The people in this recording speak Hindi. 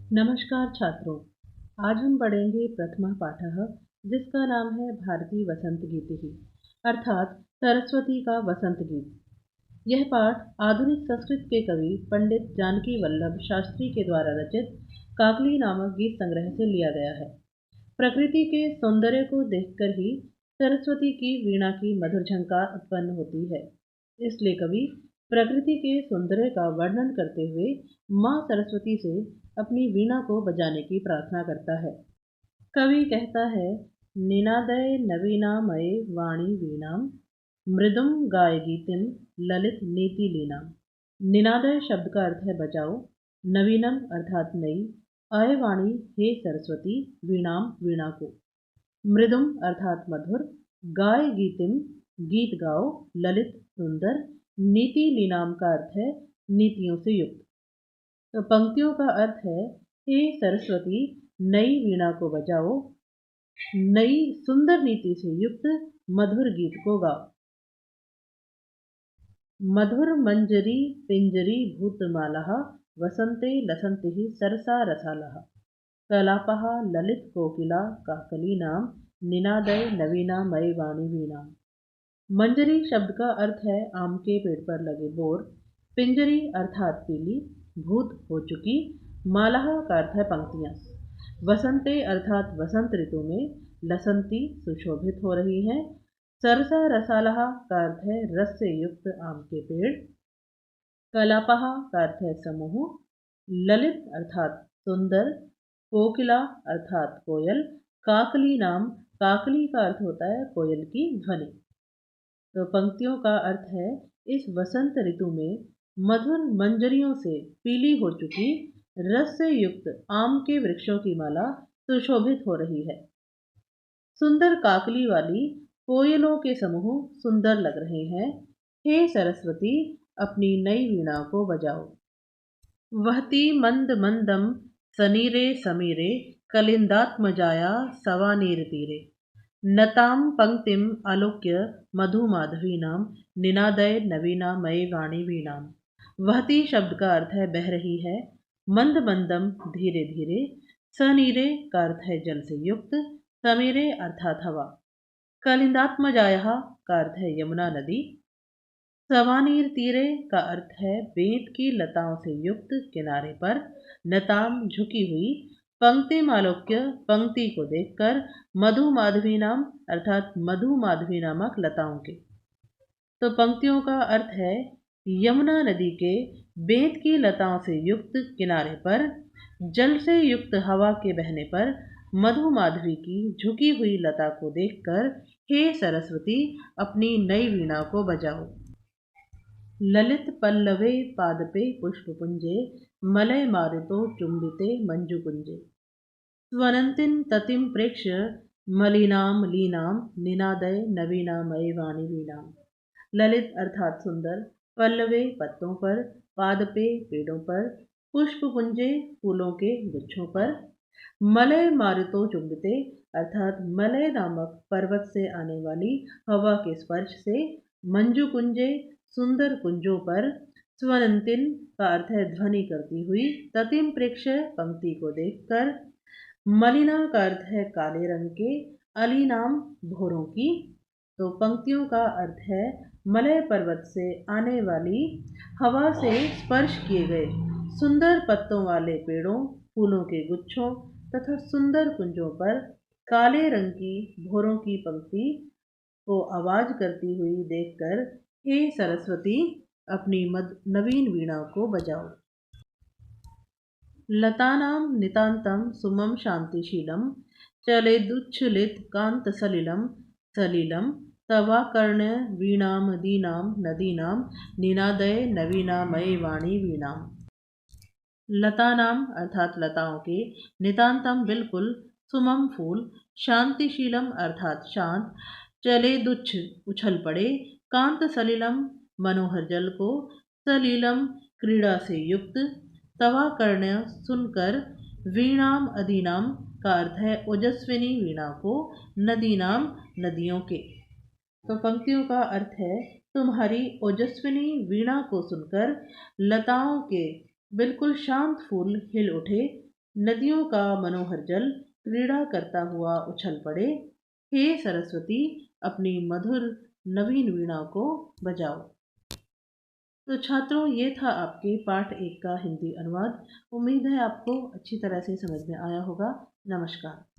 नमस्कार छात्रों। आज हम पढ़ेंगे प्रथमा पाठः, जिसका नाम है भारती वसंत गीतिः अर्थात सरस्वती का वसंत गीत। यह पाठ आधुनिक संस्कृत के कवि पंडित जानकी वल्लभ शास्त्री के द्वारा रचित काकली नामक गीत संग्रह से लिया गया है। प्रकृति के सौंदर्य को देखकर ही सरस्वती की वीणा की मधुर झंकार उत्पन्न होती है। इसलिए कवि प्रकृति के सौंदर्य का वर्णन करते हुए माँ सरस्वती से अपनी वीणा को बजाने की प्रार्थना करता है। कवि कहता है, निनादय नवीनामये वाणी वीणाम मृदुम गाय गीतिम ललित नीति लीनाम। निनादय शब्द का अर्थ है बजाओ, नवीनम अर्थात नई, अय वाणी हे सरस्वती, वीणाम वीणा को, मृदुम अर्थात मधुर, गाय गीतिम गीत गाओ, ललित सुंदर, नीति लीनाम का अर्थ है नीतियों से युक्त। तो पंक्तियों का अर्थ है, हे सरस्वती, नई वीणा को बजाओ, नई सुंदर नीति से युक्त मधुर गीत को गाओ। मधुर मंजरी पिंजरी भूतमालः वसंते लसन्ति सरसा रसालः। कलापः ललित कोकिला काकलीनाम निनादय नवीना मय वाणी वीणाम। मंजरी शब्द का अर्थ है आम के पेड़ पर लगे बोर, पिंजरी अर्थात पीली, भूत हो चुकी, मालाह का अर्थ है पंक्तियां, वसंते अर्थात वसंत ऋतु में, लसंती सुशोभित हो रही हैं, सरसा रसालह का अर्थ है रस से युक्त आम के पेड़, कलापह का अर्थ है समूह, ललित अर्थात सुंदर, कोकिला अर्थात कोयल, काकली नाम, काकली का अर्थ होता है कोयल की ध्वनि। तो पंक्तियों का अर्थ है, इस वसंत ऋतु में मधुर मंजरियों से पीली हो चुकी रस से युक्त आम के वृक्षों की माला सुशोभित हो रही है। सुंदर काकली वाली कोयलों के समूह सुंदर लग रहे हैं। हे सरस्वती, अपनी नई वीणा को बजाओ। वहती मंद मंदम सनीरे समीरे कलिंदात्मजाया सवानीर तीरे। नताम पंक्तिम आलोक्य मधुमाधवीनाम निनादय नवीना मय वाणी वीणाम। वहती शब्द का अर्थ है बह रही है, मंद मंदम धीरे धीरे, सनीरे का अर्थ है जल से युक्त, समीरे अर्थात हवा, कलिंदात्मजाया का अर्थ है यमुना नदी, सवानीर तीरे का अर्थ है बेंत की लताओं से युक्त किनारे पर, नताम झुकी हुई, पंक्ति मालोक्य पंक्ति को देखकर, मधु माधवी नाम अर्थात मधु माधवी नामक लताओं के। तो पंक्तियों का अर्थ है, यमुना नदी के बेंत की लताओं से युक्त किनारे पर, जल से युक्त हवा के बहने पर, मधु माधवी की झुकी हुई लता को देखकर, हे सरस्वती, अपनी नई वीणा को बजाओ। ललित पल्लवे पादपे पुष्पपुंजे मलय मारुतो चुंबिते मंजुकुंजे। स्वनंतिन ततिम प्रेक्ष्य मलिनाम लीनाम निनादय नवीना मय वाणी वीणाम। ललित अर्थात सुंदर, पल्लवे पत्तों पर, पादपे पेड़ों पर, पुष्पपुंजे फूलों के गुच्छों पर, मलय मारुतो चुंबिते अर्थात मलय नामक पर्वत से आने वाली हवा के स्पर्श से, मंजू कुंजे सुंदर कुंजों पर, स्वनंतिन का अर्थ है ध्वनि करती हुई, ततिम प्रेक्ष्य पंक्ति को देखकर, मलिना का अर्थ है काले रंग के, अलीनाम भोरों की। तो पंक्तियों का अर्थ है मलय पर्वत से आने वाली हवा से स्पर्श किए गए सुंदर पत्तों वाले पेड़ों, फूलों के गुच्छों तथा सुंदर कुंजों पर काले रंग की भोरों की पंक्ति को आवाज करती हुई देखकर, हे सरस्वती, अपनी नवीन वीणा को बजाओ। लतानां नितान्तं सुमं शान्तिशीलं चलेदुच्छलित कान्तसलिलं सलिलं तवाकर्ण वीणामदीनां नदीनां निनादय नवीना मय वाणी वीणाम। लतानाम अर्थात लताओं के, नितान्तम बिल्कुल, सुमम फूल, शांतिशीलम अर्थात शांत, चलेदुच्छ उछल पड़े, कांत सलिलम मनोहर जल को, सलीलम क्रीड़ा से युक्त, तवा कर्ण सुनकर, वीणाम अदीनाम का अर्थ है ओजस्विनी वीणा को, नदीनाम नदियों के। तो पंक्तियों का अर्थ है, तुम्हारी ओजस्विनी वीणा को सुनकर लताओं के बिल्कुल शांत फूल हिल उठे, नदियों का मनोहर जल क्रीड़ा करता हुआ उछल पड़े। हे सरस्वती, अपनी मधुर नवीन वीणा को बजाओ। तो छात्रों, ये था आपके पाठ 1 का हिंदी अनुवाद। उम्मीद है आपको अच्छी तरह से समझ में आया होगा। नमस्कार।